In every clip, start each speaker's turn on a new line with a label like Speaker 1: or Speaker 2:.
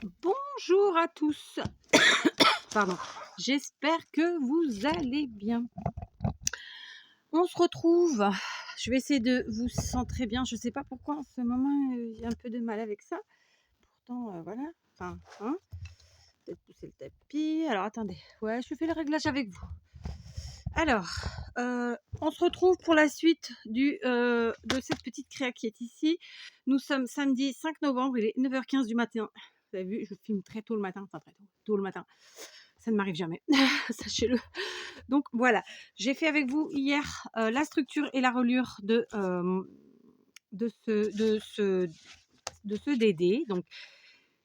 Speaker 1: Bonjour à tous. Pardon. J'espère que vous allez bien. On se retrouve. Je vais essayer de vous centrer bien. Je ne sais pas pourquoi en ce moment j'ai un peu de mal avec ça. Pourtant, voilà. Enfin, hein, peut-être pousser le tapis. Alors attendez. Ouais, je fais le réglage avec vous. Alors, on se retrouve pour la suite de cette petite créa qui est ici. Nous sommes samedi 5 novembre, il est 9h15 du matin. Vous avez vu, je filme très tôt le matin, enfin très tôt le matin. Ça ne m'arrive jamais, sachez-le. Donc voilà, j'ai fait avec vous hier la structure et la reliure de ce DD, donc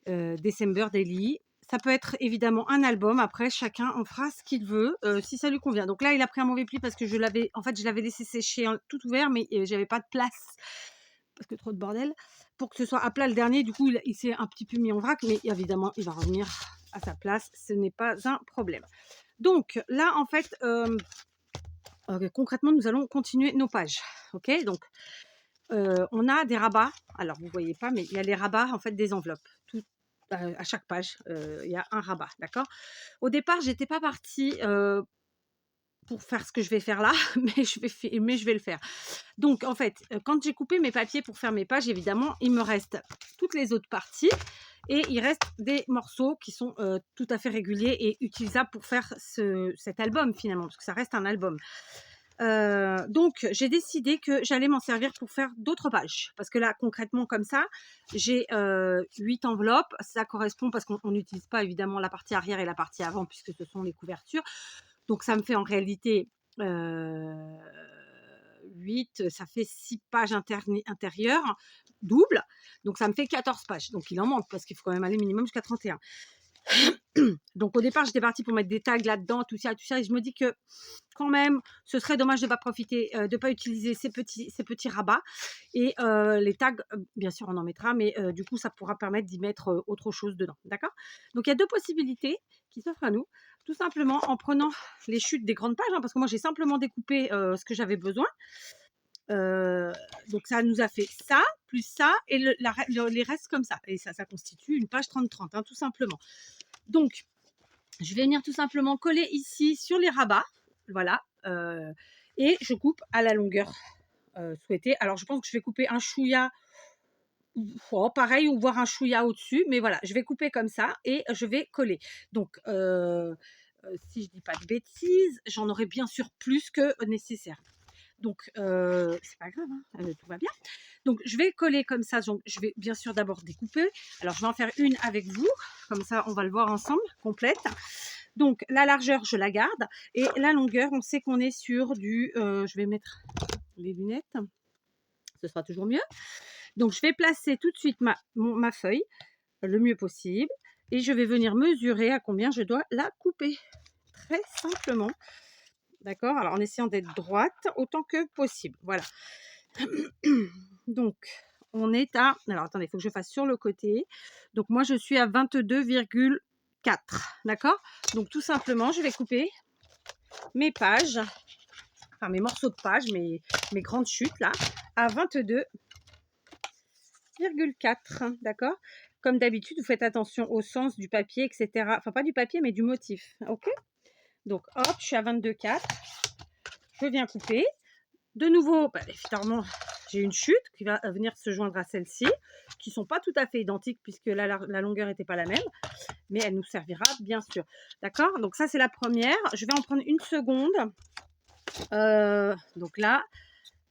Speaker 1: December Daily. Ça peut être évidemment un album. Après, chacun en fera ce qu'il veut, si ça lui convient. Donc là, il a pris un mauvais pli parce que je l'avais laissé sécher tout ouvert, mais j'avais pas de place parce que trop de bordel pour que ce soit à plat le dernier. Du coup, il s'est un petit peu mis en vrac, mais évidemment, il va revenir à sa place. Ce n'est pas un problème. Donc là, en fait, concrètement, nous allons continuer nos pages. Ok, donc on a des rabats. Alors, vous voyez pas, mais il y a les rabats en fait des enveloppes. À chaque page, il y a un rabat, d'accord. Au départ, j'étais pas partie pour faire ce que je vais faire là, mais je vais le faire. Donc, en fait, quand j'ai coupé mes papiers pour faire mes pages, évidemment, il me reste toutes les autres parties et il reste des morceaux qui sont tout à fait réguliers et utilisables pour faire cet album finalement, parce que ça reste un album. Donc j'ai décidé que j'allais m'en servir pour faire d'autres pages parce que là concrètement comme ça j'ai 8 enveloppes, ça correspond parce qu'on n'utilise pas évidemment la partie arrière et la partie avant puisque ce sont les couvertures, donc ça me fait en réalité 8, ça fait 6 pages intérieures doubles, donc ça me fait 14 pages, donc il en manque parce qu'il faut quand même aller minimum jusqu'à 31. Donc au départ j'étais partie pour mettre des tags là-dedans, tout ça, et je me dis que quand même ce serait dommage de ne pas profiter, de ne pas utiliser ces petits rabats et les tags, bien sûr on en mettra, mais du coup ça pourra permettre d'y mettre autre chose dedans, d'accord. Donc il y a deux possibilités qui s'offrent à nous, tout simplement en prenant les chutes des grandes pages, hein, parce que moi j'ai simplement découpé ce que j'avais besoin. Donc ça nous a fait ça, plus ça et les restes comme ça, et ça constitue une page 30-30, hein, tout simplement. Donc je vais venir tout simplement coller ici sur les rabats, voilà, et je coupe à la longueur souhaitée. Alors je pense que je vais couper un chouïa, pareil, ou voir un chouïa au-dessus, mais voilà, je vais couper comme ça et je vais coller. Donc si je dis pas de bêtises, j'en aurai bien sûr plus que nécessaire. Donc c'est pas grave, hein, tout va bien. Donc je vais coller comme ça, donc je vais bien sûr d'abord découper. Alors je vais en faire une avec vous, comme ça on va le voir ensemble, complète. Donc la largeur je la garde et la longueur on sait qu'on est sur du, je vais mettre les lunettes, ce sera toujours mieux. Donc je vais placer tout de suite ma feuille le mieux possible et je vais venir mesurer à combien je dois la couper, très simplement. D'accord, alors en essayant d'être droite autant que possible, voilà. Donc on est à, alors attendez, il faut que je fasse sur le côté. Donc moi je suis à 22,4, d'accord. Donc tout simplement je vais couper mes pages, enfin mes morceaux de pages, mes grandes chutes là, à 22,4, d'accord. Comme d'habitude, vous faites attention au sens du papier, etc. Enfin, pas du papier, mais du motif, ok. Donc, hop, je suis à 22,4. Je viens couper. De nouveau, évidemment, j'ai une chute qui va venir se joindre à celle-ci, qui ne sont pas tout à fait identiques puisque la longueur n'était pas la même, mais elle nous servira bien sûr. D'accord. Donc ça, c'est la première. Je vais en prendre une seconde. Donc là,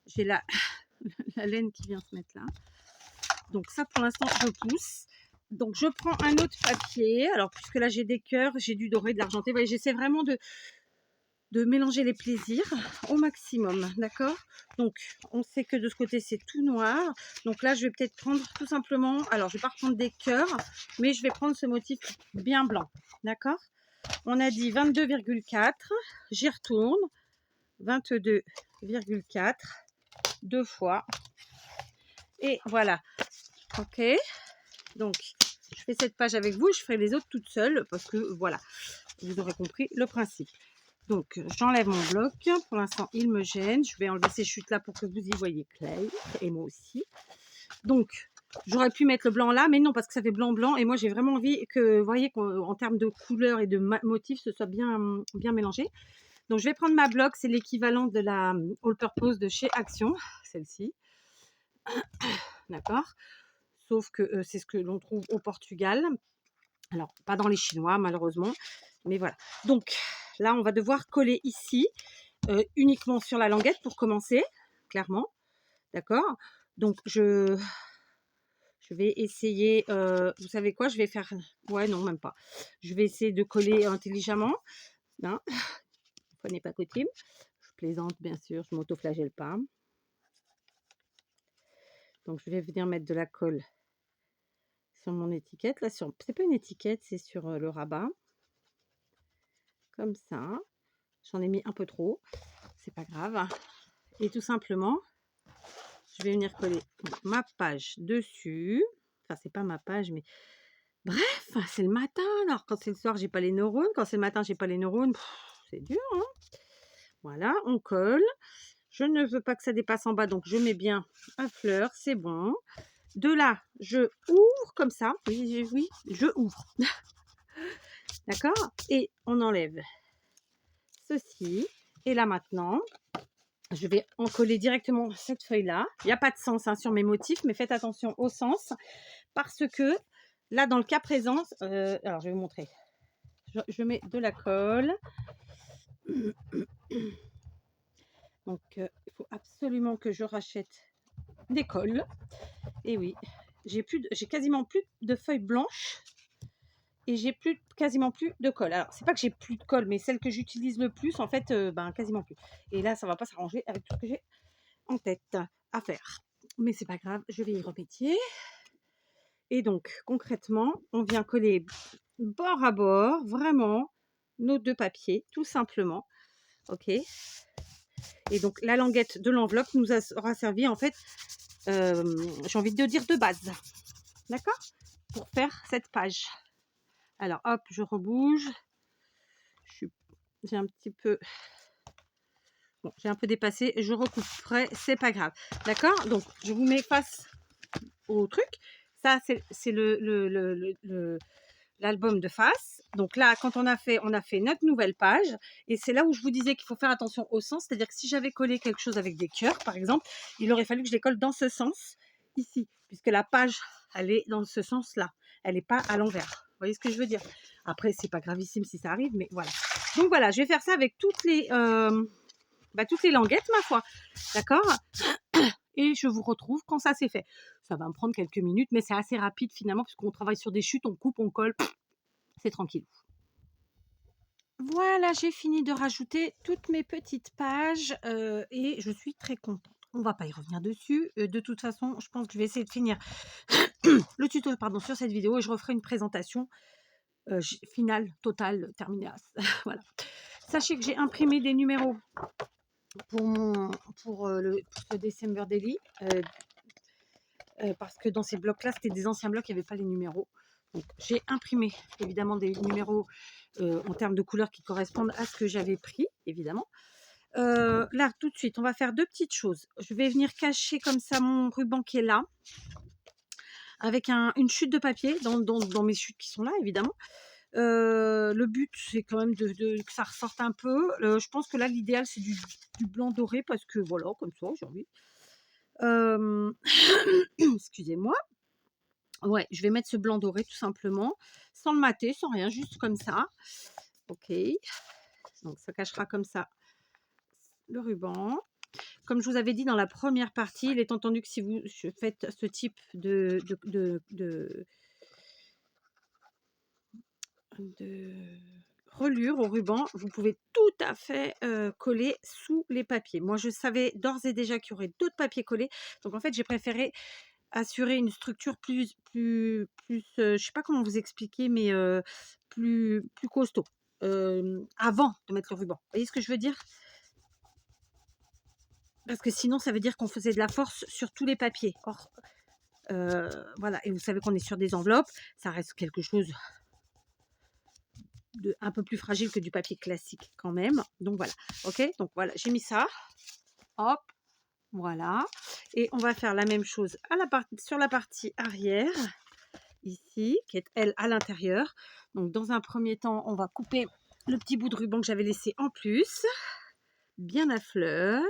Speaker 1: j'ai la laine qui vient se mettre là. Donc ça, pour l'instant, je pousse. Donc je prends un autre papier. Alors puisque là j'ai des cœurs, j'ai du doré, de l'argenté. Voyez, j'essaie vraiment de mélanger les plaisirs au maximum, d'accord. Donc on sait que de ce côté c'est tout noir. Donc là je vais peut-être prendre tout simplement, alors je vais pas reprendre des cœurs, mais je vais prendre ce motif bien blanc, d'accord. On a dit 22,4, j'y retourne, 22,4, deux fois, et voilà, ok. Donc je fais cette page avec vous, je ferai les autres toutes seules parce que voilà, vous aurez compris le principe. Donc j'enlève mon bloc, pour l'instant il me gêne, je vais enlever ces chutes là pour que vous y voyez clair, et moi aussi. Donc J'aurais pu mettre le blanc là, mais non, parce que ça fait blanc-blanc. Et moi, j'ai vraiment envie que, vous voyez, qu'en termes de couleurs et de motifs, ce soit bien mélangé. Donc, je vais prendre ma bloc. C'est l'équivalent de la All Purpose de chez Action, celle-ci. D'accord. Sauf que c'est ce que l'on trouve au Portugal. Alors, pas dans les Chinois, malheureusement. Mais voilà. Donc, là, on va devoir coller ici, uniquement sur la languette pour commencer, clairement. D'accord. Donc, je vais essayer, vous savez quoi? Je vais faire ouais, non, même pas. Je vais essayer de coller intelligemment, hein. Une fois n'est pas coutume. Je plaisante, bien sûr, je m'auto-flagelle pas. Donc, je vais venir mettre de la colle sur mon étiquette. Là, c'est pas une étiquette, c'est sur le rabat. Comme ça. J'en ai mis un peu trop. C'est pas grave. Et tout simplement, je vais venir coller ma page dessus. Enfin, c'est pas ma page, mais bref, c'est le matin. Alors, quand c'est le soir, j'ai pas les neurones. Quand c'est le matin, j'ai pas les neurones. C'est dur, hein. Voilà, on colle. Je ne veux pas que ça dépasse en bas, donc je mets bien à fleur. C'est bon. De là, je ouvre comme ça. Oui, oui, je ouvre. D'accord. Et on enlève ceci. Et là, maintenant, je vais en coller directement cette feuille-là. Il n'y a pas de sens hein, sur mes motifs, mais faites attention au sens. Parce que là, dans le cas présent, alors je vais vous montrer. Je mets de la colle. Donc, il faut absolument que je rachète des colles. Et oui, j'ai quasiment plus de feuilles blanches. Et j'ai quasiment plus de colle. Alors, c'est pas que j'ai plus de colle, mais celle que j'utilise le plus, en fait, quasiment plus. Et là, ça va pas s'arranger avec tout ce que j'ai en tête à faire. Mais c'est pas grave, je vais y remédier. Et donc, concrètement, on vient coller bord à bord, vraiment, nos deux papiers, tout simplement. OK. Et donc, la languette de l'enveloppe nous aura servi, en fait, j'ai envie de dire de base. D'accord? Pour faire cette page. Alors, hop, je rebouge. J'ai un petit peu... Bon, j'ai un peu dépassé. Je recouperai, c'est pas grave. D'accord? Donc, je vous mets face au truc. Ça, c'est l'album de face. Donc là, quand on a fait notre nouvelle page. Et c'est là où je vous disais qu'il faut faire attention au sens. C'est-à-dire que si j'avais collé quelque chose avec des cœurs, par exemple, il aurait fallu que je les colle dans ce sens, ici. Puisque la page, elle est dans ce sens-là. Elle n'est pas à l'envers. Vous voyez ce que je veux dire? Après, c'est pas gravissime si ça arrive, mais voilà. Donc voilà, je vais faire ça avec toutes les languettes, ma foi. D'accord? Et je vous retrouve quand ça c'est fait. Ça va me prendre quelques minutes, mais c'est assez rapide finalement, puisqu'on travaille sur des chutes, on coupe, on colle, c'est tranquille. Voilà, j'ai fini de rajouter toutes mes petites pages et je suis très contente. On va pas y revenir dessus. De toute façon, je pense que je vais essayer de finir le tuto sur cette vidéo et je referai une présentation finale, totale, terminée. Voilà. Sachez que j'ai imprimé des numéros pour ce December Daily. Parce que dans ces blocs-là, c'était des anciens blocs, il n'y avait pas les numéros. Donc, j'ai imprimé évidemment des numéros en termes de couleurs qui correspondent à ce que j'avais pris, évidemment. Là, tout de suite, on va faire deux petites choses. Je vais venir cacher comme ça mon ruban qui est là, avec une chute de papier dans mes chutes qui sont là, évidemment. Le but, c'est quand même que ça ressorte un peu. Je pense que là, l'idéal, c'est du blanc doré, parce que voilà, comme ça, j'ai envie. Excusez-moi. Ouais, je vais mettre ce blanc doré tout simplement, sans le mater, sans rien, juste comme ça. OK. Donc ça cachera comme ça le ruban. Comme je vous avais dit dans la première partie, il est entendu que si vous faites ce type de reliure au ruban, vous pouvez tout à fait coller sous les papiers. Moi, je savais d'ores et déjà qu'il y aurait d'autres papiers collés. Donc en fait, j'ai préféré assurer une structure plus je sais pas comment vous expliquer, mais plus costaud avant de mettre le ruban. Vous voyez ce que je veux dire? Parce que sinon, ça veut dire qu'on faisait de la force sur tous les papiers. Or, voilà, et vous savez qu'on est sur des enveloppes, ça reste quelque chose de un peu plus fragile que du papier classique quand même. Donc voilà, ok. Donc voilà, j'ai mis ça. Hop, Voilà. Et on va faire la même chose sur la partie arrière, ici, qui est elle à l'intérieur. Donc dans un premier temps, on va couper le petit bout de ruban que j'avais laissé en plus, bien à fleur,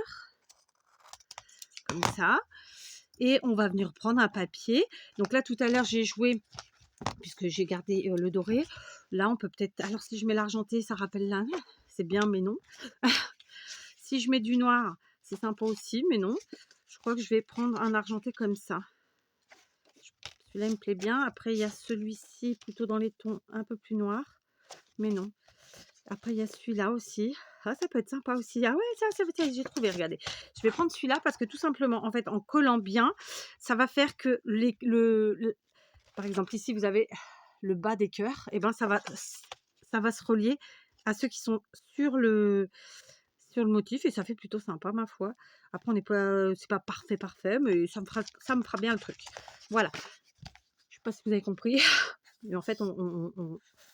Speaker 1: comme ça. Et on va venir prendre un papier. Donc là, tout à l'heure, j'ai joué, puisque j'ai gardé le doré. Là, on peut peut-être... Alors, si je mets l'argenté, ça rappelle là. C'est bien, mais non. Si je mets du noir, c'est sympa aussi, mais non. Je crois que je vais prendre un argenté comme ça. Celui-là, il me plaît bien. Après, il y a celui-ci, plutôt dans les tons un peu plus noirs. Mais non. Après, il y a celui-là aussi. Ah, ça peut être sympa aussi. Ah ouais, ça j'ai trouvé, regardez. Je vais prendre celui-là parce que tout simplement, en fait, en collant bien, ça va faire que par exemple, ici, vous avez le bas des cœurs. Et ben, ça va se relier à ceux qui sont sur le motif et ça fait plutôt sympa, ma foi. Après, c'est pas parfait, mais ça me fera bien le truc. Voilà. Je sais pas si vous avez compris. Mais en fait,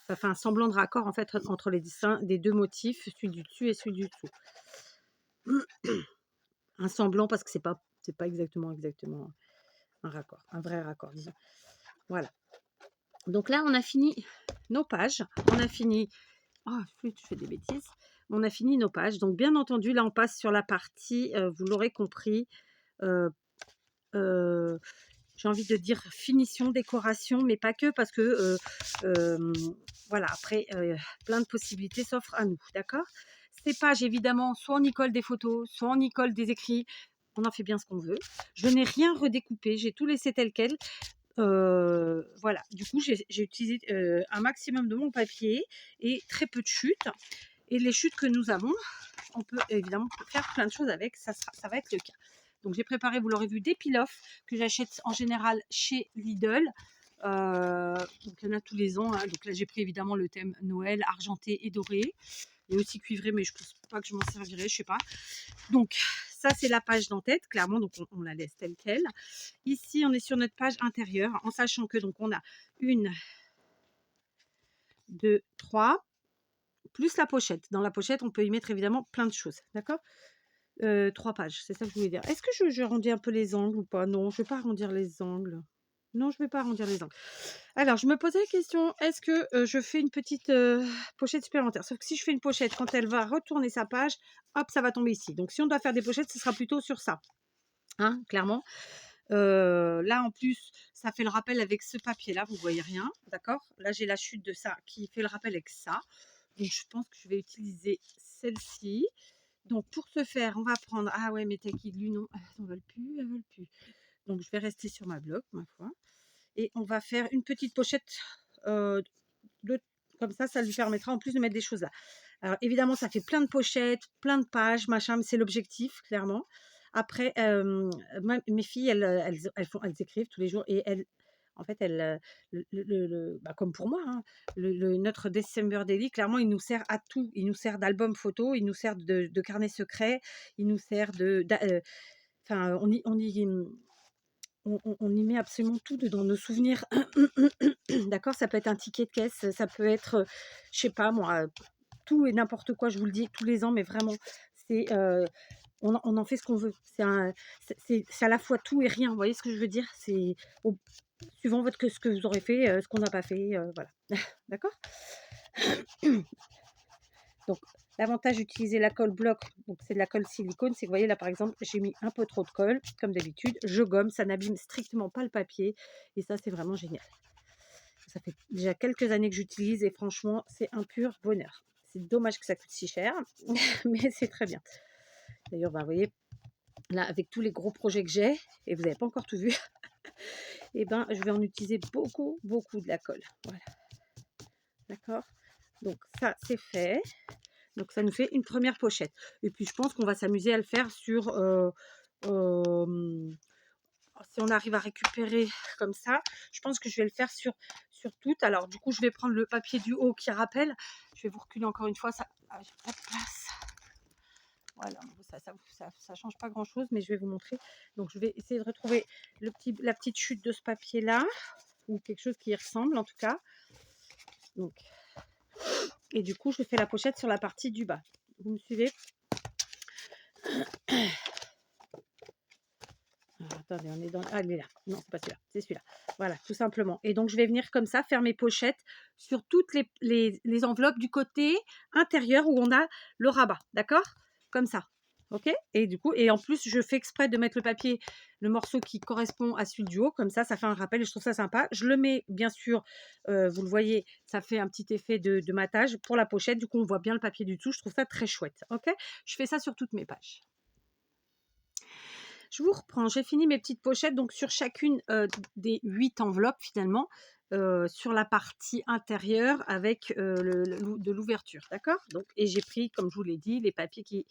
Speaker 1: ça fait un semblant de raccord en fait entre les dessins des deux motifs, celui du dessus et celui du dessous. Un semblant parce que c'est pas exactement un raccord, un vrai raccord, disons. Voilà. Donc là, on a fini nos pages. On a fini. Oh, je fais des bêtises. On a fini nos pages. Donc, bien entendu, là, on passe sur la partie, vous l'aurez compris, euh, euh, j'ai envie de dire finition, décoration, mais pas que, parce que voilà, après, plein de possibilités s'offrent à nous, d'accord? Ces pages, évidemment, soit on y colle des photos, soit on y colle des écrits, on en fait bien ce qu'on veut. Je n'ai rien redécoupé, j'ai tout laissé tel quel. Voilà, du coup, j'ai utilisé un maximum de mon papier et très peu de chutes. Et les chutes que nous avons, on peut évidemment faire plein de choses avec, ça va être le cas. Donc j'ai préparé, vous l'aurez vu, des peel-off que j'achète en général chez Lidl. Donc il y en a tous les ans, hein. Donc là j'ai pris évidemment le thème Noël, argenté et doré. Et aussi cuivré, mais je pense pas que je m'en servirai, je sais pas. Donc ça c'est la page d'en-tête, clairement, donc on la laisse telle quelle. Ici on est sur notre page intérieure, en sachant que donc on a 1, 2, 3, plus la pochette. Dans la pochette, on peut y mettre évidemment plein de choses, d'accord? 3 pages, c'est ça que je voulais dire. Est-ce que je arrondis un peu les angles ou pas? Non, je ne vais pas arrondir les angles. Non, je ne vais pas arrondir les angles. Alors, je me posais la question, est-ce que je fais une petite pochette supplémentaire? Sauf que si je fais une pochette, quand elle va retourner sa page, hop, ça va tomber ici. Donc, si on doit faire des pochettes, ce sera plutôt sur ça, hein, clairement. Là, en plus, ça fait le rappel avec ce papier-là, vous voyez rien, d'accord? Là, j'ai la chute de ça qui fait le rappel avec ça. Donc, je pense que je vais utiliser celle-ci. Donc, pour ce faire, on va prendre... Ah ouais, mes taquilles, non, elles ne veulent plus, elles veulent plus. Donc, je vais rester sur ma bloc, ma foi. Et on va faire une petite pochette comme ça lui permettra en plus de mettre des choses là. Alors, évidemment, ça fait plein de pochettes, plein de pages, machin, mais c'est l'objectif, clairement. Après, mes filles, elles écrivent tous les jours et en fait, comme pour moi, hein, notre December Daily, clairement, il nous sert à tout. Il nous sert d'album photo, il nous sert de carnet secret, il nous sert enfin, on y met absolument tout dedans, nos souvenirs. D'accord? Ça peut être un ticket de caisse, ça peut être, je sais pas moi, tout et n'importe quoi, je vous le dis tous les ans, mais vraiment, c'est, on en fait ce qu'on veut. C'est à la fois tout et rien. Vous voyez ce que je veux dire? C'est suivant ce que vous aurez fait, ce qu'on n'a pas fait, voilà. D'accord? Donc, l'avantage d'utiliser la colle bloc, donc c'est de la colle silicone, c'est que vous voyez là par exemple, j'ai mis un peu trop de colle, comme d'habitude. Je gomme, ça n'abîme strictement pas le papier. Et ça, c'est vraiment génial. Ça fait déjà quelques années que j'utilise et franchement, c'est un pur bonheur. C'est dommage que ça coûte si cher, mais c'est très bien. D'ailleurs, vous voyez, là, avec tous les gros projets que j'ai, et vous n'avez pas encore tout vu, et ben, je vais en utiliser beaucoup, beaucoup de la colle. Voilà. D'accord? Donc, ça, c'est fait. Donc, ça nous fait une première pochette. Et puis, je pense qu'on va s'amuser à le faire sur... si on arrive à récupérer comme ça, je pense que je vais le faire sur toutes. Alors, du coup, je vais prendre le papier du haut qui rappelle. Je vais vous reculer encore une fois. J'ai pas de place. Voilà, ça change pas grand chose, mais je vais vous montrer. Donc, je vais essayer de retrouver la petite chute de ce papier-là, ou quelque chose qui y ressemble en tout cas. Donc, et du coup, je fais la pochette sur la partie du bas. Vous me suivez? attendez, on est dans ah, il est là. Non, c'est pas celui-là, c'est celui-là. Voilà, tout simplement et donc je vais venir comme ça faire mes pochettes sur toutes les enveloppes du côté intérieur où on a le rabat, d'accord? Comme ça, OK? Et du coup et en plus, je fais exprès de mettre le papier, le morceau qui correspond à celui du haut, comme ça fait un rappel et je trouve ça sympa. Je le mets bien sûr, vous le voyez, ça fait un petit effet de matage pour la pochette, du coup on voit bien le papier du dessous, je trouve ça très chouette, OK? Je fais ça sur toutes mes pages. Je vous reprends, j'ai fini mes petites pochettes, donc sur chacune des 8 enveloppes finalement, sur la partie intérieure avec de l'ouverture, d'accord? Donc, et j'ai pris, comme je vous l'ai dit, les papiers qui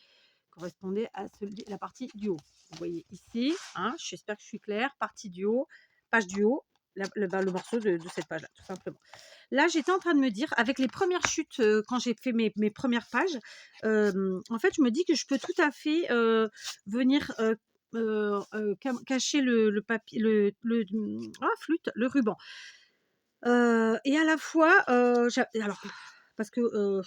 Speaker 1: correspondaient à la partie du haut. Vous voyez ici, hein, j'espère que je suis claire, partie du haut, page du haut, le morceau de cette page-là, tout simplement. Là, j'étais en train de me dire, avec les premières chutes, quand j'ai fait mes premières pages, en fait, je me dis que je peux tout à fait venir cacher le papier, flûte, le ruban. Et à la fois, alors, parce que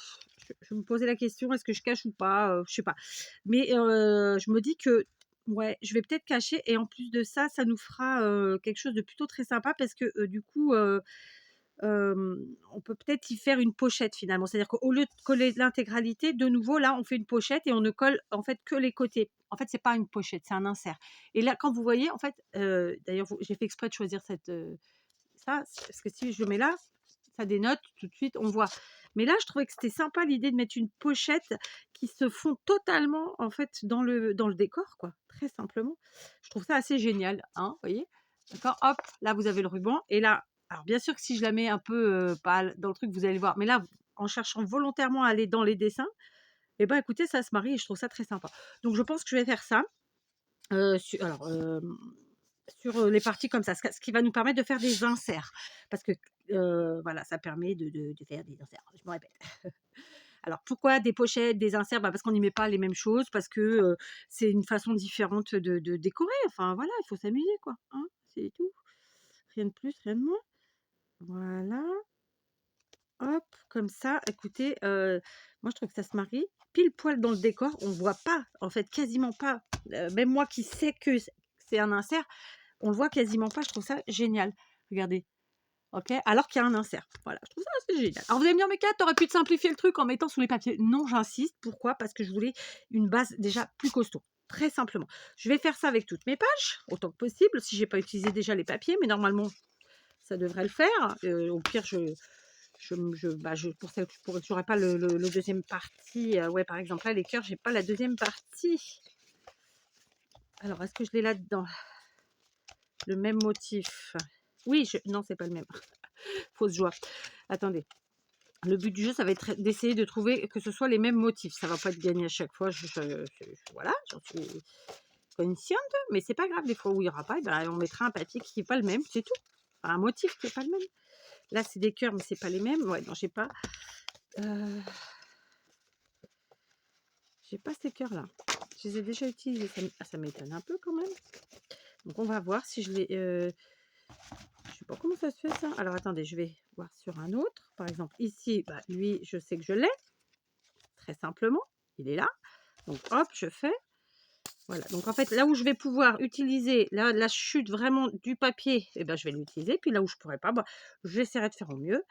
Speaker 1: je me posais la question, est-ce que je cache ou pas, je sais pas. Mais je me dis que ouais, je vais peut-être cacher et en plus de ça, ça nous fera quelque chose de plutôt très sympa parce que du coup, on peut peut-être y faire une pochette finalement. C'est-à-dire qu'au lieu de coller l'intégralité, de nouveau, là, on fait une pochette et on ne colle en fait que les côtés. En fait, c'est pas une pochette, c'est un insert. Et là, quand vous voyez, en fait, d'ailleurs, j'ai fait exprès de choisir ça, parce que si je mets là, ça dénote tout de suite, on voit. Mais là, je trouvais que c'était sympa l'idée de mettre une pochette qui se fond totalement en fait dans le décor, quoi, très simplement. Je trouve ça assez génial, hein, vous voyez? D'accord, hop, là vous avez le ruban et là, alors bien sûr que si je la mets un peu pas dans le truc, vous allez voir, mais là, en cherchant volontairement à aller dans les dessins, et ben écoutez, ça se marie et je trouve ça très sympa. Donc je pense que je vais faire ça. Alors, sur les parties comme ça, ce qui va nous permettre de faire des inserts. Parce que voilà, ça permet de faire des inserts. Je me répète. Alors pourquoi des pochettes, des inserts? Bah, parce qu'on n'y met pas les mêmes choses, parce que c'est une façon différente de décorer. Enfin voilà, il faut s'amuser quoi, hein, c'est tout. Rien de plus, rien de moins. Voilà, hop, comme ça. Écoutez, moi je trouve que ça se marie pile poil dans le décor. On voit pas, en fait, quasiment pas. Même moi qui sais que c'est un insert, on le voit quasiment pas. Je trouve ça génial. Regardez. OK, alors qu'il y a un insert. Voilà, je trouve ça assez génial. Alors vous allez me dire: «Mais Kat, tu aurais pu te simplifier le truc en mettant sous les papiers». Non, j'insiste. Pourquoi? Parce que je voulais une base déjà plus costaud, très simplement. Je vais faire ça avec toutes mes pages, autant que possible, si j'ai pas utilisé déjà les papiers, mais normalement, ça devrait le faire. Au pire, pour celles que j'aurais pas le deuxième partie, ouais, par exemple, là, les cœurs, j'ai pas la deuxième partie. Alors, est-ce que je l'ai là-dedans? Le même motif. Oui, non, c'est pas le même. Fausse joie. Attendez. Le but du jeu, ça va être d'essayer de trouver que ce soit les mêmes motifs. Ça va pas être gagné à chaque fois. Voilà, j'en suis consciente, mais c'est pas grave. Des fois où il n'y aura pas, eh ben, on mettra un papier qui n'est pas le même, c'est tout. Enfin, un motif qui n'est pas le même. Là, c'est des cœurs, mais c'est pas les mêmes. Ouais, non, j'ai pas. J'ai pas ces cœurs-là. Je les ai déjà utilisés. Ça m'étonne un peu quand même. Donc, on va voir si je les. Je sais pas comment ça se fait ça. Alors, attendez, je vais voir sur un autre. Par exemple, ici, bah, lui, je sais que je l'ai. Très simplement. Il est là. Donc, hop, je fais. Voilà. Donc, en fait, là où je vais pouvoir utiliser la chute vraiment du papier, eh ben, je vais l'utiliser. Puis là où je pourrais pas, bah, j'essaierai de faire au mieux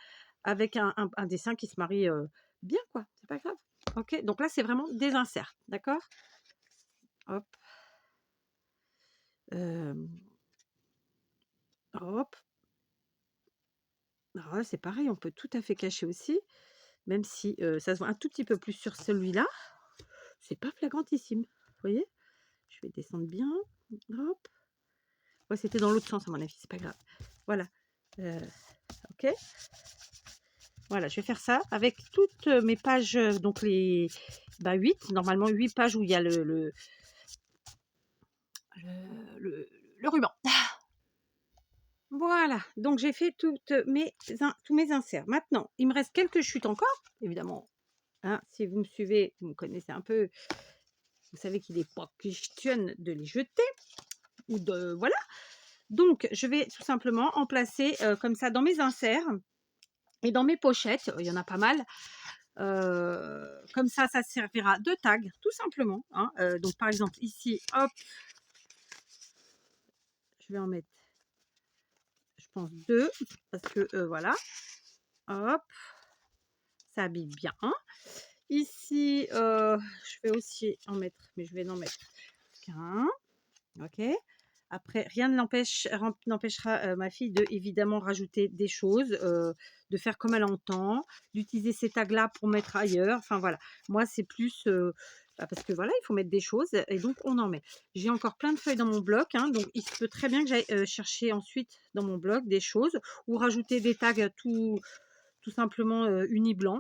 Speaker 1: avec un dessin qui se marie bien, quoi. C'est pas grave. Ok. Donc là, c'est vraiment des inserts. D'accord? Hop. Hop. Alors là, c'est pareil. On peut tout à fait cacher aussi. Même si ça se voit un tout petit peu plus sur celui-là. C'est pas flagrantissime. Vous voyez? Je vais descendre bien. Hop. Ouais, c'était dans l'autre sens à mon avis, c'est pas grave. Voilà. OK. Voilà, je vais faire ça avec toutes mes pages, donc les 8, normalement 8 pages où il y a le ruban. Voilà, donc j'ai fait tous mes inserts. Maintenant, il me reste quelques chutes encore, évidemment. Hein, si vous me suivez, vous me connaissez un peu, vous savez qu'il n'est pas question de les jeter. Ou de voilà. Donc, je vais tout simplement en placer comme ça dans mes inserts et dans mes pochettes. Il y en a pas mal. Comme ça servira de tag, tout simplement. Hein. Donc, par exemple, ici, hop, je vais en mettre, je pense 2 parce que, voilà, hop, ça habille bien. Ici, je vais aussi en mettre, mais je vais en mettre qu'un. OK. Après, rien ne n'empêchera, ma fille de évidemment rajouter des choses, de faire comme elle entend, d'utiliser ces tags-là pour mettre ailleurs. Enfin voilà. Moi, c'est plus, parce que voilà, il faut mettre des choses et donc on en met. J'ai encore plein de feuilles dans mon bloc, hein, donc il se peut très bien que j'aille, chercher ensuite dans mon bloc des choses ou rajouter des tags tout simplement, uni blanc.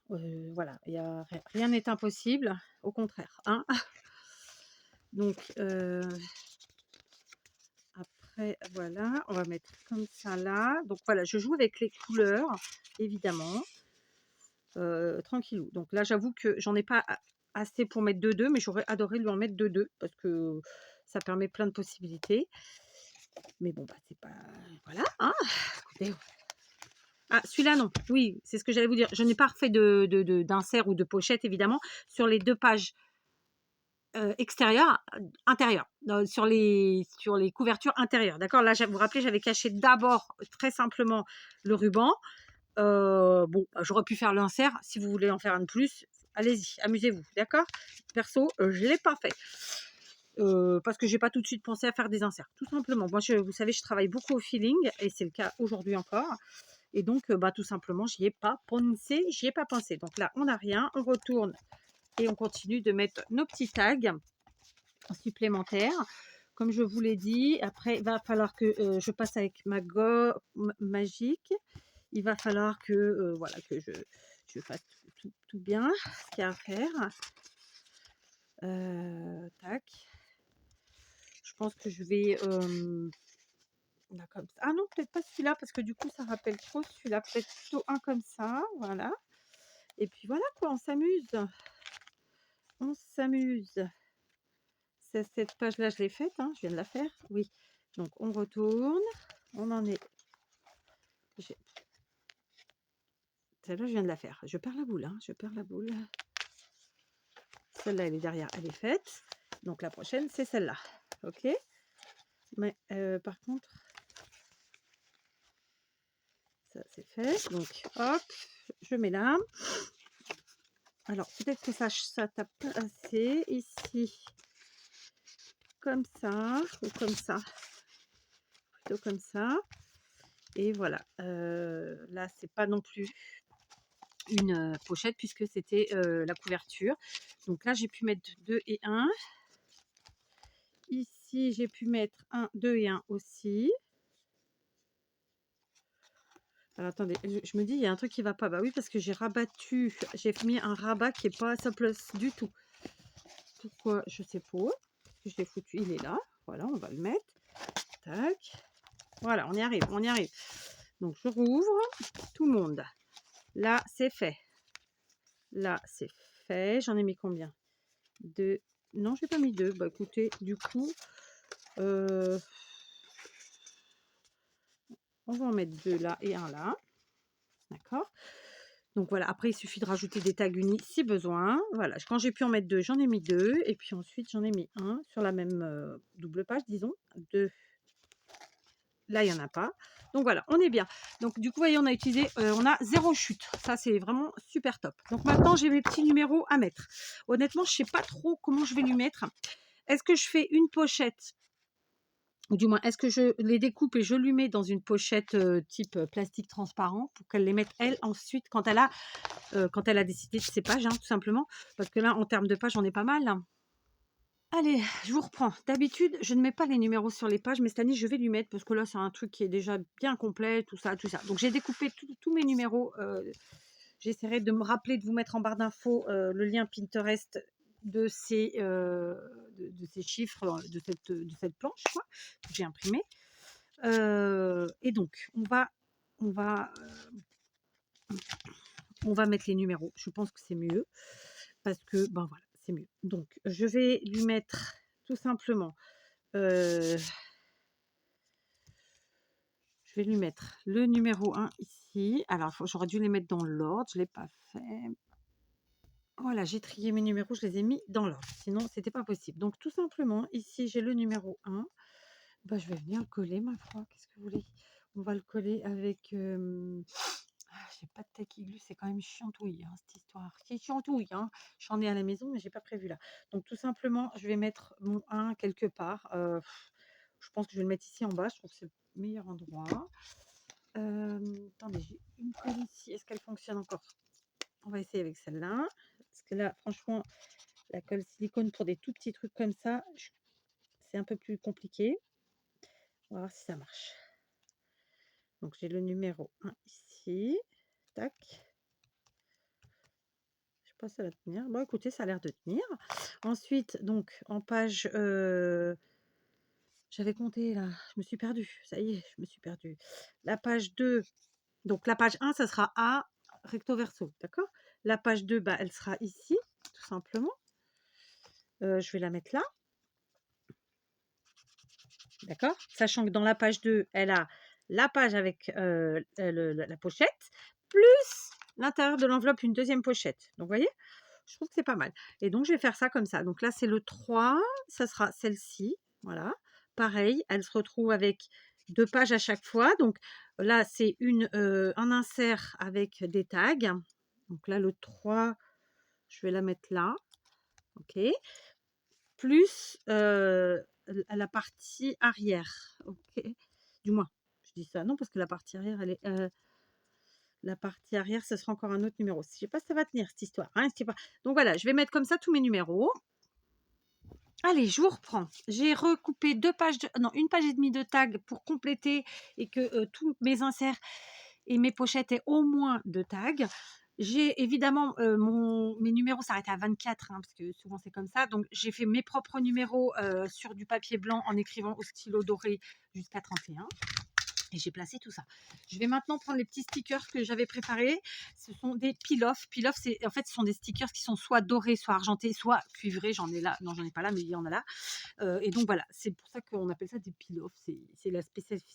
Speaker 1: Voilà, il y a rien n'est impossible, au contraire, hein. Donc après voilà, on va mettre comme ça là. Donc voilà, je joue avec les couleurs évidemment, tranquillou. Donc là, j'avoue que j'en ai pas assez pour mettre 2 mais j'aurais adoré lui en mettre 2 parce que ça permet plein de possibilités. Mais bon, bah, c'est pas voilà, hein. Écoutez, ah celui-là non, oui, c'est ce que j'allais vous dire. Je n'ai pas refait d'insert ou de pochette évidemment sur les 2 pages extérieures, intérieures, sur les couvertures intérieures, d'accord? Là, vous vous rappelez, j'avais caché d'abord très simplement le ruban. Bon, bah, j'aurais pu faire l'insert. Si vous voulez en faire un de plus, allez-y, amusez-vous, d'accord? Perso, je l'ai pas fait. Parce que j'ai pas tout de suite pensé à faire des inserts, tout simplement. Moi, vous savez, je travaille beaucoup au feeling et c'est le cas aujourd'hui encore. Et donc, bah, tout simplement, j'y ai pas pensé, j'y ai pas pensé. Donc là, on n'a rien, on retourne et on continue de mettre nos petits tags supplémentaires. Comme je vous l'ai dit, après, il va falloir que je passe avec ma gomme magique. Il va falloir que, voilà, que je fasse tout bien ce qu'il y a à faire. Tac. Je pense que je vais... là, comme ça. Ah non, peut-être pas celui-là, parce que du coup, ça rappelle trop celui-là. Peut-être plutôt un comme ça, voilà. Et puis voilà, quoi, on s'amuse. On s'amuse. Cette page-là, je l'ai faite, hein, je viens de la faire. Oui. Donc, on retourne. On en est... Celle-là, je viens de la faire. Je perds la boule, hein, je perds la boule. Celle-là, elle est derrière, elle est faite. Donc, la prochaine, c'est celle-là. OK. Mais par contre, ça, c'est fait. Donc, hop, je mets là. Alors, peut-être que ça tape pas assez. Ici, comme ça, ou comme ça. Plutôt comme ça. Et voilà. Là, c'est pas non plus une pochette puisque c'était la couverture. Donc là, j'ai pu mettre 2 et 1. Ici, j'ai pu mettre 1, 2 et 1 aussi. Alors attendez, je me dis, il y a un truc qui va pas. Bah oui, parce que j'ai rabattu, j'ai mis un rabat qui est pas à sa place du tout. Pourquoi? Je sais pas. Je l'ai foutu, il est là. Voilà, on va le mettre. Tac. Voilà, on y arrive, on y arrive. Donc je rouvre. Tout le monde. Là, c'est fait. Là, c'est fait. J'en ai mis combien? 2. Non, j'ai pas mis 2. Bah écoutez, du coup, on va en mettre 2 là et un là. D'accord? Donc voilà, après il suffit de rajouter des tags unis si besoin. Voilà, quand j'ai pu en mettre 2, j'en ai mis 2 et puis ensuite j'en ai mis un sur la même, double page disons, 2. Là, il y en a pas. Donc voilà, on est bien. Donc du coup, voyez, on a utilisé, on a 0 chute. Ça, c'est vraiment super top. Donc maintenant, j'ai mes petits numéros à mettre. Honnêtement, je sais pas trop comment je vais lui mettre. Est-ce que je fais une pochette? Ou du moins, est-ce que je les découpe et je lui mets dans une pochette type plastique transparent pour qu'elle les mette elle ensuite quand elle a décidé de ses pages, hein, tout simplement. Parce que là, en termes de pages, on est pas mal. Allez, je vous reprends. D'habitude, je ne mets pas les numéros sur les pages, mais cette année, je vais lui mettre parce que là, c'est un truc qui est déjà bien complet, tout ça, tout ça. Donc, j'ai découpé tous mes numéros. J'essaierai de me rappeler de vous mettre en barre d'infos le lien Pinterest de ces chiffres, de cette planche quoi, que j'ai imprimée. Et donc, on va mettre les numéros. Je pense que c'est mieux parce que, ben voilà, c'est mieux. Donc, je vais lui mettre tout simplement, je vais lui mettre le numéro 1 ici. Alors, j'aurais dû les mettre dans l'ordre, je ne l'ai pas fait. Voilà, j'ai trié mes numéros, je les ai mis dans l'ordre. Sinon, c'était pas possible. Donc, tout simplement, ici, j'ai le numéro 1. Bah, je vais venir le coller, ma foi. Qu'est-ce que vous voulez? On va le coller avec. J'ai pas de taquiglu, c'est quand même chiantouille, hein, cette histoire. C'est chiantouille, hein. J'en ai à la maison, mais j'ai pas prévu là. Donc, tout simplement, je vais mettre mon 1 quelque part. Je pense que je vais le mettre ici en bas. Je trouve que c'est le meilleur endroit. Attendez, j'ai une colle ici. Est-ce qu'elle fonctionne encore? On va essayer avec celle-là. Parce que là, franchement, la colle silicone pour des tout petits trucs comme ça, c'est un peu plus compliqué. On va voir si ça marche. Donc, j'ai le numéro 1 ici. Tac. Je sais pas si ça va tenir. Bon, écoutez, ça a l'air de tenir. Ensuite, donc, en page... j'avais compté là, je me suis perdue. Ça y est, je me suis perdue. La page 2, donc la page 1, ça sera A recto verso, d'accord? La page 2, bah, elle sera ici, tout simplement. Je vais la mettre là, d'accord? Sachant que dans la page 2, elle a la page avec la pochette, plus l'intérieur de l'enveloppe, une deuxième pochette. Donc, vous voyez, je trouve que c'est pas mal. Et donc, je vais faire ça comme ça. Donc là, c'est le 3, ça sera celle-ci, voilà. Pareil, elle se retrouve avec 2 pages à chaque fois. Donc là, c'est un insert avec des tags. Donc là, le 3, je vais la mettre là. OK. Plus la partie arrière. OK. Du moins, je dis ça. Non, parce que la partie arrière, elle est. La partie arrière, ce sera encore un autre numéro. Je ne sais pas si ça va tenir cette histoire. Hein, je sais pas. Donc voilà, je vais mettre comme ça tous mes numéros. Allez, je vous reprends. J'ai recoupé 2 pages, non, 1 page et demie de tag pour compléter et que tous mes inserts et mes pochettes aient au moins 2 tags. J'ai évidemment, mes numéros s'arrêtent à 24, hein, parce que souvent c'est comme ça. Donc j'ai fait mes propres numéros sur du papier blanc en écrivant au stylo doré jusqu'à 31. Et j'ai placé tout ça. Je vais maintenant prendre les petits stickers que j'avais préparés. Ce sont des peel-off. Peel-off, en fait, ce sont des stickers qui sont soit dorés, soit argentés, soit cuivrés. J'en ai là. Non, j'en ai pas là, mais il y en a là. Et donc voilà, c'est pour ça qu'on appelle ça des peel-off. C'est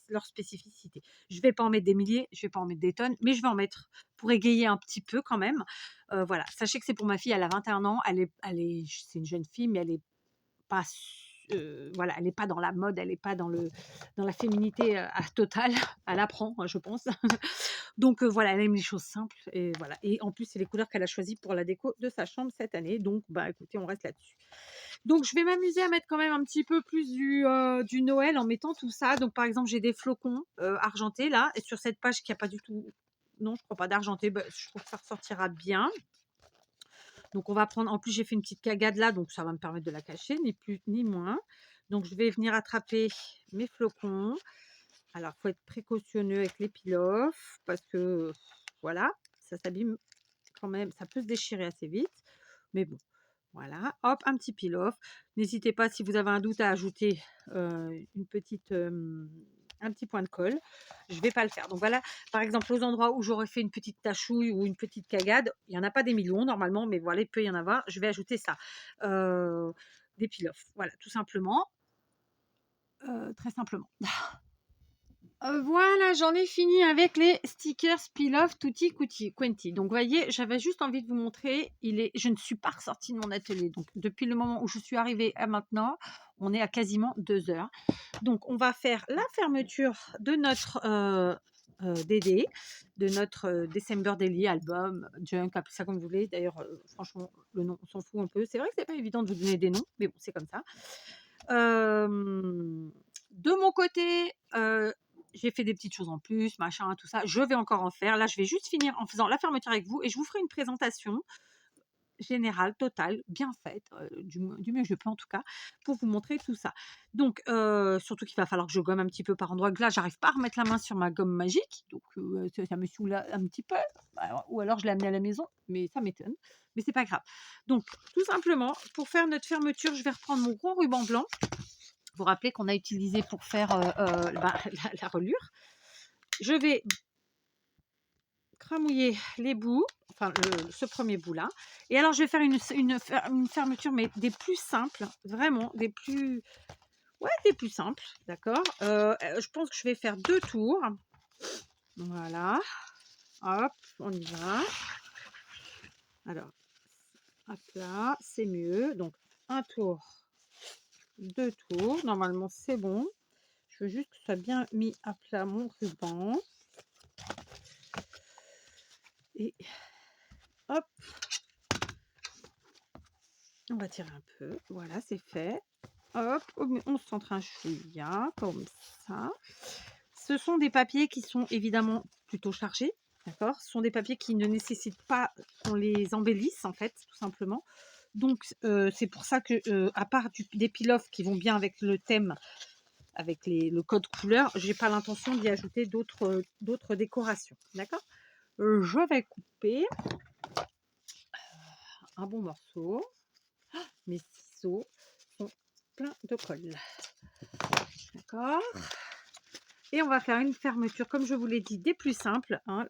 Speaker 1: leur spécificité. Je ne vais pas en mettre des milliers, je ne vais pas en mettre des tonnes, mais je vais en mettre pour égayer un petit peu quand même. Voilà, sachez que c'est pour ma fille, elle a 21 ans. C'est une jeune fille, mais elle est pas voilà, elle n'est pas dans la mode, elle n'est pas dans la féminité totale, elle apprend, je pense. Donc voilà, elle aime les choses simples et voilà. Et en plus, c'est les couleurs qu'elle a choisies pour la déco de sa chambre cette année. Donc bah écoutez, on reste là-dessus. Donc je vais m'amuser à mettre quand même un petit peu plus du Noël en mettant tout ça. Donc par exemple, j'ai des flocons argentés là, et sur cette page qui a pas du tout, non, je crois pas d'argenté, bah, je trouve que ça ressortira bien. Donc on va prendre, en plus j'ai fait une petite cagade là, donc ça va me permettre de la cacher, ni plus ni moins. Donc je vais venir attraper mes flocons. Alors il faut être précautionneux avec les peel-off parce que voilà, ça s'abîme quand même, ça peut se déchirer assez vite. Mais bon, voilà, hop, un petit peel-off. N'hésitez pas, si vous avez un doute, à ajouter un petit point de colle. Je ne vais pas le faire. Donc voilà, par exemple, aux endroits où j'aurais fait une petite tachouille ou une petite cagade, il n'y en a pas des millions normalement, mais voilà, il peut y en avoir. Je vais ajouter ça. Des peel-off. Voilà, tout simplement. Très simplement. Voilà, j'en ai fini avec les stickers peel-off Tutti Quanti. Donc, vous voyez, j'avais juste envie de vous montrer. Je ne suis pas ressortie de mon atelier. Donc, depuis le moment où je suis arrivée à maintenant, on est à quasiment 2 heures. Donc, on va faire la fermeture de notre DD, de notre December Daily album, junk, appelez ça comme vous voulez. D'ailleurs, franchement, le nom, on s'en fout un peu. C'est vrai que c'est pas évident de vous donner des noms, mais bon, c'est comme ça. De mon côté, j'ai fait des petites choses en plus, machin, tout ça. Je vais encore en faire. Là, je vais juste finir en faisant la fermeture avec vous et je vous ferai une présentation générale, totale, bien faite, du mieux que je peux en tout cas, pour vous montrer tout ça. Donc, surtout qu'il va falloir que je gomme un petit peu par endroit. Là, j'arrive pas à remettre la main sur ma gomme magique, donc ça me saoule un petit peu. Ou alors je l'ai amenée à la maison, mais ça m'étonne. Mais c'est pas grave. Donc, tout simplement, pour faire notre fermeture, je vais reprendre mon gros ruban blanc. Vous rappelez qu'on a utilisé pour faire la reliure. Je vais cramouiller les bouts, enfin ce premier bout là. Et alors je vais faire une fermeture, mais des plus simples, vraiment des plus simples, d'accord. Je pense que je vais faire 2 tours. Voilà, hop, on y va. Alors, hop là, c'est mieux. Donc un tour, 2 tours, normalement c'est bon. Je veux juste que ce soit bien mis à plat mon ruban. Et hop, on va tirer un peu. Voilà, c'est fait. Hop, on centre un chouïa, comme ça. Ce sont des papiers qui sont évidemment plutôt chargés, d'accord? Ce sont des papiers qui ne nécessitent pas qu'on les embellisse, en fait, tout simplement. Donc, c'est pour ça que, à part des peel-off qui vont bien avec le thème, avec le code couleur, j'ai pas l'intention d'y ajouter d'autres décorations, d'accord? Je vais couper un bon morceau. Mes ciseaux sont pleins de colle, d'accord? Et on va faire une fermeture, comme je vous l'ai dit, des plus simples, hein.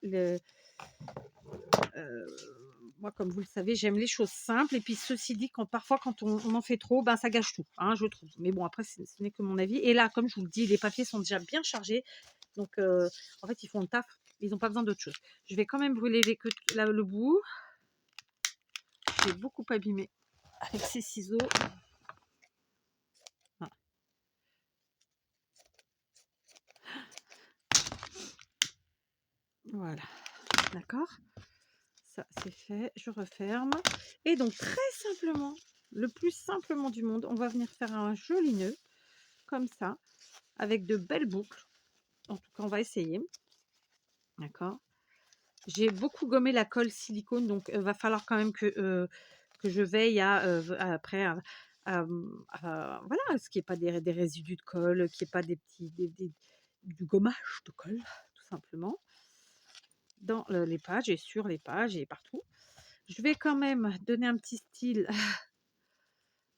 Speaker 1: Moi, comme vous le savez, j'aime les choses simples. Et puis, ceci dit, parfois, quand on en fait trop, ben, ça gâche tout, hein, je trouve. Mais bon, après, ce n'est que mon avis. Et là, comme je vous le dis, les papiers sont déjà bien chargés. Donc, en fait, ils font le taf. Ils n'ont pas besoin d'autre chose. Je vais quand même brûler le bout. J'ai beaucoup abîmé avec ces ciseaux. Voilà. Voilà. D'accord? Ça, c'est fait. Je referme. Et donc, très simplement, le plus simplement du monde, on va venir faire un joli nœud, comme ça, avec de belles boucles. En tout cas, on va essayer. D'accord? J'ai beaucoup gommé la colle silicone, donc va falloir quand même que je veille après voilà, ce qui n'est pas des résidus de colle, qu'il n'y ait pas du gommage de colle, tout simplement, dans les pages et sur les pages et partout. Je vais quand même donner un petit style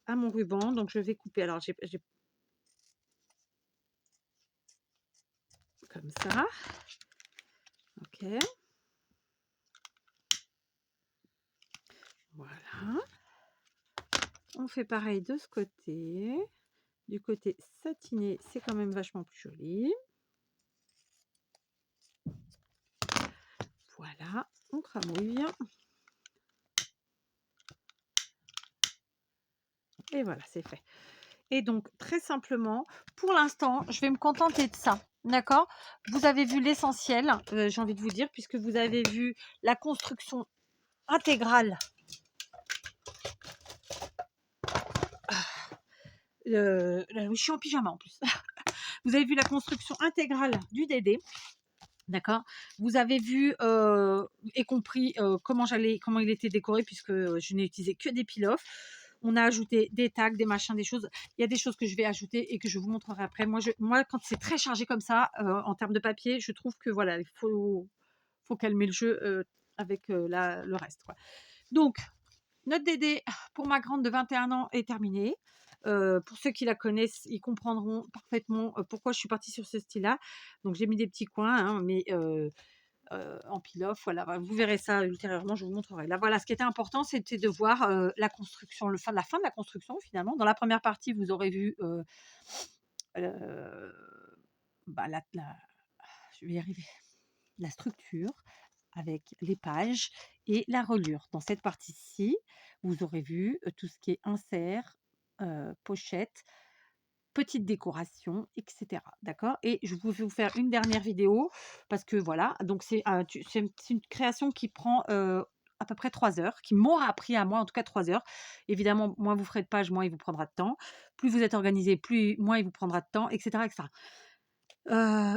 Speaker 1: à mon ruban, donc je vais couper. Alors, j'ai comme ça. Ok. Voilà. On fait pareil de ce côté. Du côté satiné, c'est quand même vachement plus joli. Voilà, on cramouille. Et voilà, c'est fait. Et donc, très simplement, pour l'instant, je vais me contenter de ça. D'accord? Vous avez vu l'essentiel, j'ai envie de vous dire, puisque vous avez vu la construction intégrale. Oui, je suis en pyjama en plus. Vous avez vu la construction intégrale du Dédé. D'accord? Vous avez vu et compris comment il était décoré, puisque je n'ai utilisé que des peel-off. On a ajouté des tags, des machins, des choses. Il y a des choses que je vais ajouter et que je vous montrerai après. Moi, quand c'est très chargé comme ça, en termes de papier, je trouve que voilà, il faut calmer le jeu avec le reste, quoi. Donc, notre Dédé pour ma grande de 21 ans est terminée. Pour ceux qui la connaissent, ils comprendront parfaitement pourquoi je suis partie sur ce style-là. Donc, j'ai mis des petits coins, hein, mais en peel-off. Voilà, vous verrez ça ultérieurement, je vous montrerai. Là, voilà, ce qui était important, c'était de voir la construction, la fin de la construction finalement. Dans la première partie, vous aurez vu euh, je vais y arriver, la structure avec les pages et la reliure. Dans cette partie-ci, vous aurez vu tout ce qui est insert, pochette, petite décoration, etc. D'accord? Et je vais vous faire une dernière vidéo parce que voilà, donc c'est une création qui prend à peu près 3 heures, qui m'aura pris à moi en tout cas 3 heures. Évidemment, moins vous ferez de pages, moins il vous prendra de temps. Plus vous êtes organisé, moins il vous prendra de temps, etc. etc.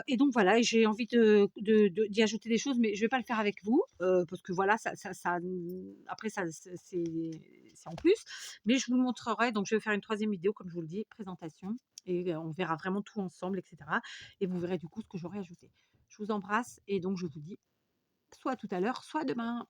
Speaker 1: Et donc voilà, et j'ai envie d'y ajouter des choses, mais je vais pas le faire avec vous, parce que voilà, après ça, c'est en plus. Mais je vous le montrerai, donc je vais faire une troisième vidéo, comme je vous le dis, présentation, et on verra vraiment tout ensemble, etc. Et vous verrez du coup ce que j'aurai ajouté. Je vous embrasse et donc je vous dis soit à tout à l'heure, soit demain.